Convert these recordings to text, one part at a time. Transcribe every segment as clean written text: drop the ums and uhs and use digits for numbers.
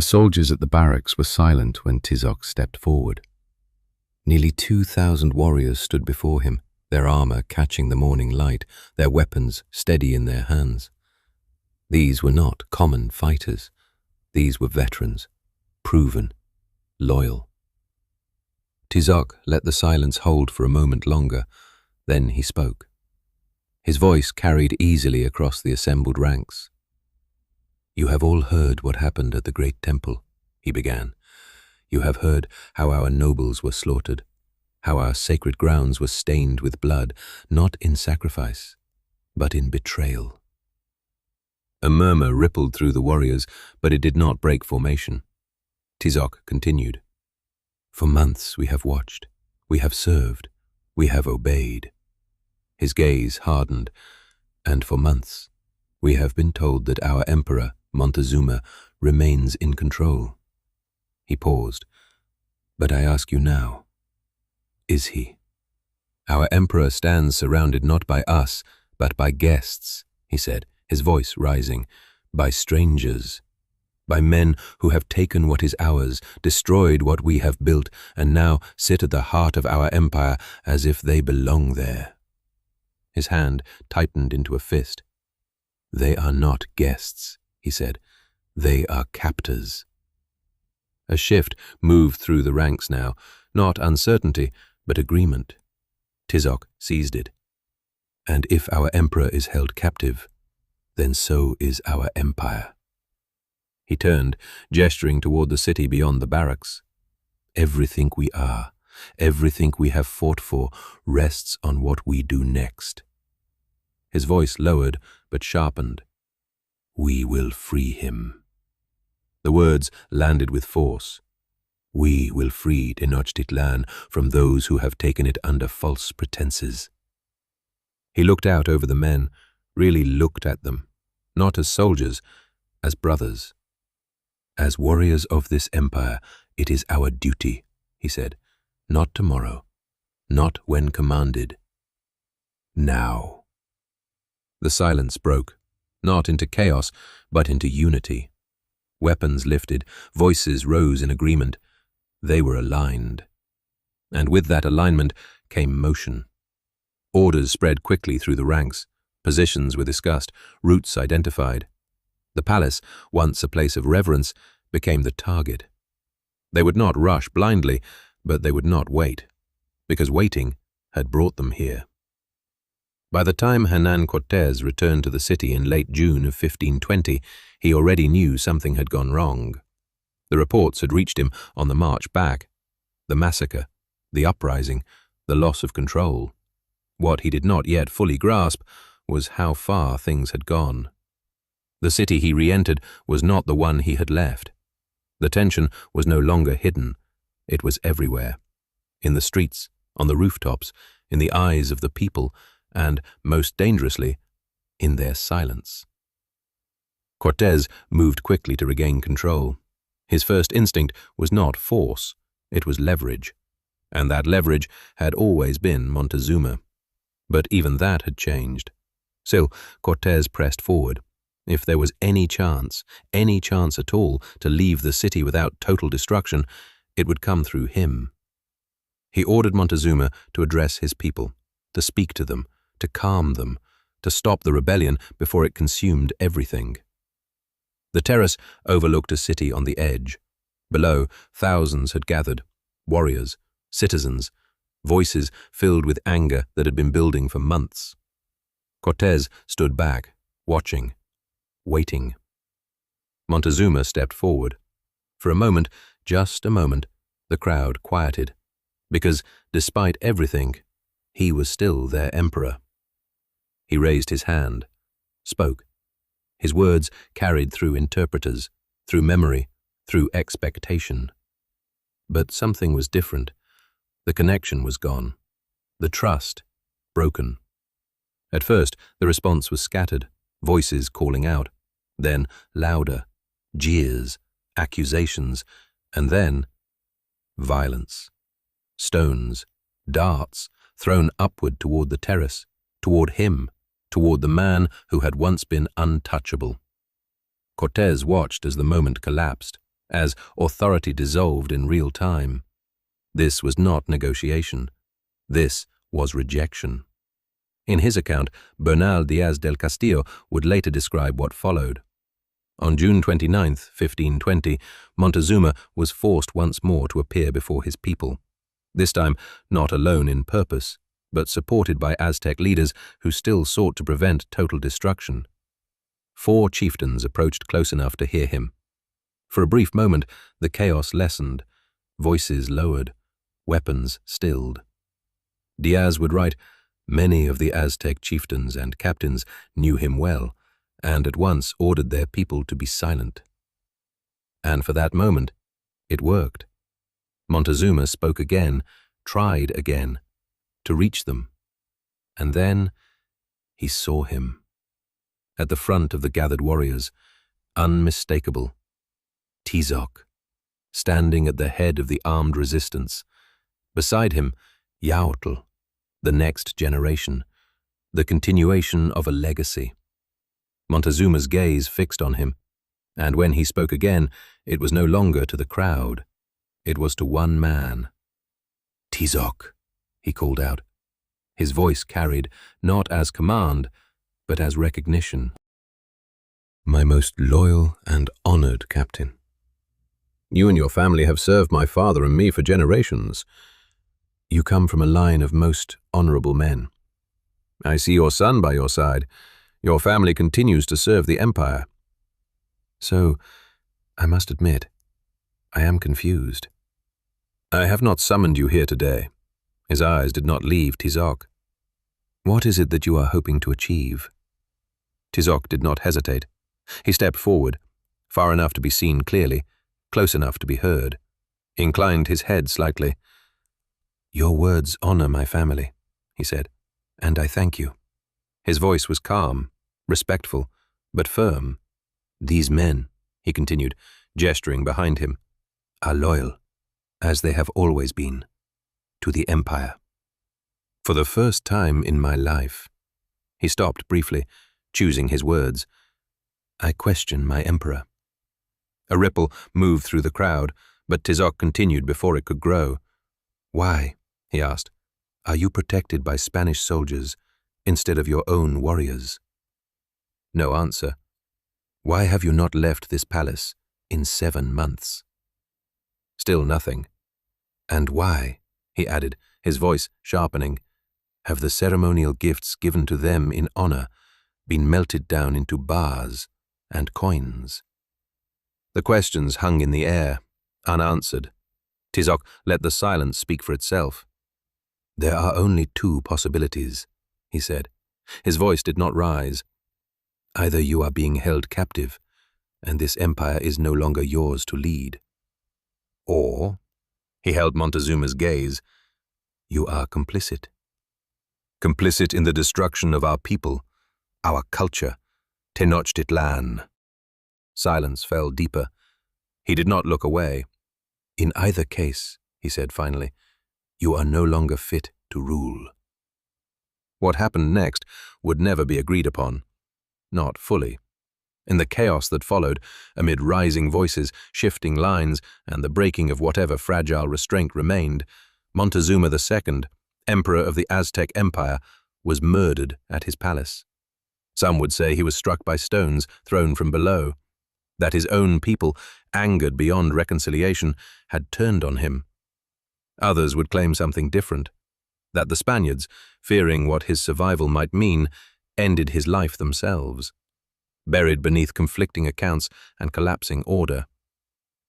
soldiers at the barracks were silent when Tizoc stepped forward. Nearly 2,000 warriors stood before him, their armor catching the morning light, their weapons steady in their hands. These were not common fighters. These were veterans, proven, loyal. Tizoc let the silence hold for a moment longer, then he spoke. His voice carried easily across the assembled ranks. "You have all heard what happened at the great temple," he began. "You have heard how our nobles were slaughtered, how our sacred grounds were stained with blood, not in sacrifice, but in betrayal." A murmur rippled through the warriors, but it did not break formation. Tizoc continued. "For months we have watched, we have served, we have obeyed." His gaze hardened, "And for months we have been told that our emperor, Montezuma, remains in control." He paused. "But I ask you now, is he? Our emperor stands surrounded not by us, but by guests," he said, his voice rising, "by strangers, by men who have taken what is ours, destroyed what we have built, and now sit at the heart of our empire as if they belong there." His hand tightened into a fist. "They are not guests," he said. "They are captors." A shift moved through the ranks now, not uncertainty, but agreement. Tizoc seized it. "And if our emperor is held captive, then so is our empire." He turned, gesturing toward the city beyond the barracks. "Everything we are, everything we have fought for, rests on what we do next." His voice lowered but sharpened. "We will free him." The words landed with force. "We will free Tenochtitlan from those who have taken it under false pretenses." He looked out over the men, really looked at them, not as soldiers, as brothers. "As warriors of this empire, it is our duty," he said. "Not tomorrow, not when commanded. Now." The silence broke, not into chaos, but into unity. Weapons lifted, voices rose in agreement. They were aligned. And with that alignment came motion. Orders spread quickly through the ranks. Positions were discussed, routes identified. The palace, once a place of reverence, became the target. They would not rush blindly, but they would not wait, because waiting had brought them here. By the time Hernán Cortés returned to the city in late June of 1520, he already knew something had gone wrong. The reports had reached him on the march back. The massacre, the uprising, the loss of control. What he did not yet fully grasp was how far things had gone. The city he re-entered was not the one he had left. The tension was no longer hidden. It was everywhere. In the streets, on the rooftops, in the eyes of the people, and, most dangerously, in their silence. Cortés moved quickly to regain control. His first instinct was not force, it was leverage. And that leverage had always been Montezuma. But even that had changed. Still, Cortés pressed forward. If there was any chance at all, to leave the city without total destruction, it would come through him. He ordered Montezuma to address his people, to speak to them, to calm them, to stop the rebellion before it consumed everything. The terrace overlooked a city on the edge. Below, thousands had gathered, warriors, citizens, voices filled with anger that had been building for months. Cortés stood back, watching, waiting. Montezuma stepped forward. For a moment, just a moment, the crowd quieted, because, despite everything, he was still their emperor. He raised his hand, spoke. His words carried through interpreters, through memory, through expectation. But something was different. The connection was gone. The trust, broken. At first, the response was scattered, voices calling out. Then louder, jeers, accusations, and then violence. Stones, darts, thrown upward toward the terrace, toward him, toward the man who had once been untouchable. Cortés watched as the moment collapsed, as authority dissolved in real time. This was not negotiation. This was rejection. In his account, Bernal Diaz del Castillo would later describe what followed. On June 29, 1520, Montezuma was forced once more to appear before his people, this time not alone in purpose, but supported by Aztec leaders who still sought to prevent total destruction. 4 chieftains approached close enough to hear him. For a brief moment, the chaos lessened, voices lowered, weapons stilled. Diaz would write, "Many of the Aztec chieftains and captains knew him well, and at once ordered their people to be silent." And for that moment, it worked. Montezuma spoke again, tried again, to reach them. And then he saw him. At the front of the gathered warriors, unmistakable, Tizoc, standing at the head of the armed resistance. Beside him, Yautl, the next generation, the continuation of a legacy. Montezuma's gaze fixed on him, and when he spoke again, it was no longer to the crowd. It was to one man. "Tizoc," he called out. His voice carried, not as command, but as recognition. "My most loyal and honored captain. You and your family have served my father and me for generations. You come from a line of most honorable men. I see your son by your side. Your family continues to serve the empire. So, I must admit, I am confused. I have not summoned you here today." His eyes did not leave Tizoc. "What is it that you are hoping to achieve?" Tizoc did not hesitate. He stepped forward, far enough to be seen clearly, close enough to be heard, inclined his head slightly. "Your words honor my family," he said, "and I thank you." His voice was calm, respectful, but firm. "These men," he continued, gesturing behind him, "are loyal, as they have always been, to the empire. For the first time in my life," he stopped briefly, choosing his words, "I question my emperor." A ripple moved through the crowd, but Tizoc continued before it could grow. "Why," he asked, "are you protected by Spanish soldiers instead of your own warriors?" No answer. "Why have you not left this palace in 7 months?" Still nothing. "And why," he added, his voice sharpening, "have the ceremonial gifts given to them in honor been melted down into bars and coins?" The questions hung in the air, unanswered. Tizoc let the silence speak for itself. "There are only 2 possibilities," he said. His voice did not rise. "Either you are being held captive, and this empire is no longer yours to lead. Or," he held Montezuma's gaze, "you are complicit. Complicit in the destruction of our people, our culture, Tenochtitlan." Silence fell deeper. He did not look away. "In either case," he said finally, "you are no longer fit to rule." What happened next would never be agreed upon. Not fully. In the chaos that followed, amid rising voices, shifting lines, and the breaking of whatever fragile restraint remained, Montezuma II, Emperor of the Aztec Empire, was murdered at his palace. Some would say he was struck by stones thrown from below, that his own people, angered beyond reconciliation, had turned on him. Others would claim something different, that the Spaniards, fearing what his survival might mean, ended his life themselves, buried beneath conflicting accounts and collapsing order.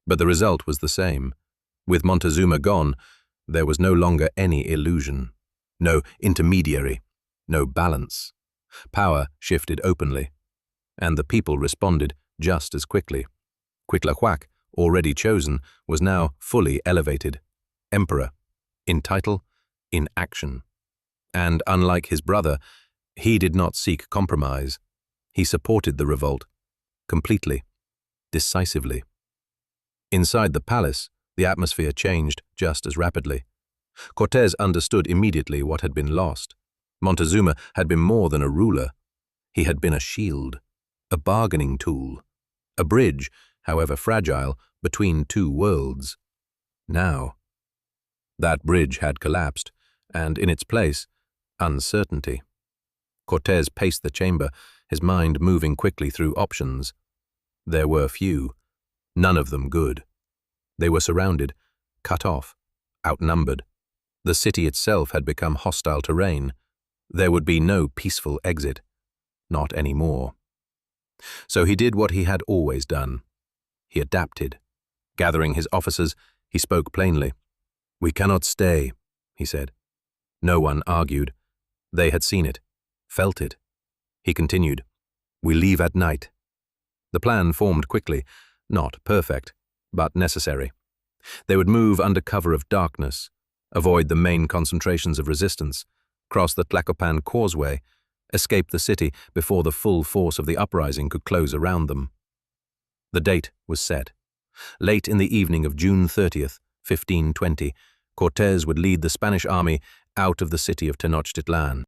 But the result was the same. With Montezuma gone, there was no longer any illusion, no intermediary, no balance. Power shifted openly, and the people responded just as quickly. Cuitlahuac, already chosen, was now fully elevated, emperor, in title, in action. And unlike his brother, he did not seek compromise. He supported the revolt, completely, decisively. Inside the palace, the atmosphere changed just as rapidly. Cortés understood immediately what had been lost. Montezuma had been more than a ruler. He had been a shield, a bargaining tool, a bridge, however fragile, between two worlds. Now, that bridge had collapsed, and in its place, uncertainty. Cortés paced the chamber, his mind moving quickly through options. There were few, none of them good. They were surrounded, cut off, outnumbered. The city itself had become hostile terrain. There would be no peaceful exit. Not anymore. So he did what he had always done. He adapted. Gathering his officers, he spoke plainly. "We cannot stay," he said. No one argued. They had seen it, felt it. He continued, "We leave at night." The plan formed quickly, not perfect, but necessary. They would move under cover of darkness, avoid the main concentrations of resistance, cross the Tlacopan causeway, escape the city before the full force of the uprising could close around them. The date was set. Late in the evening of June 30th, 1520, Cortés would lead the Spanish army out of the city of Tenochtitlan.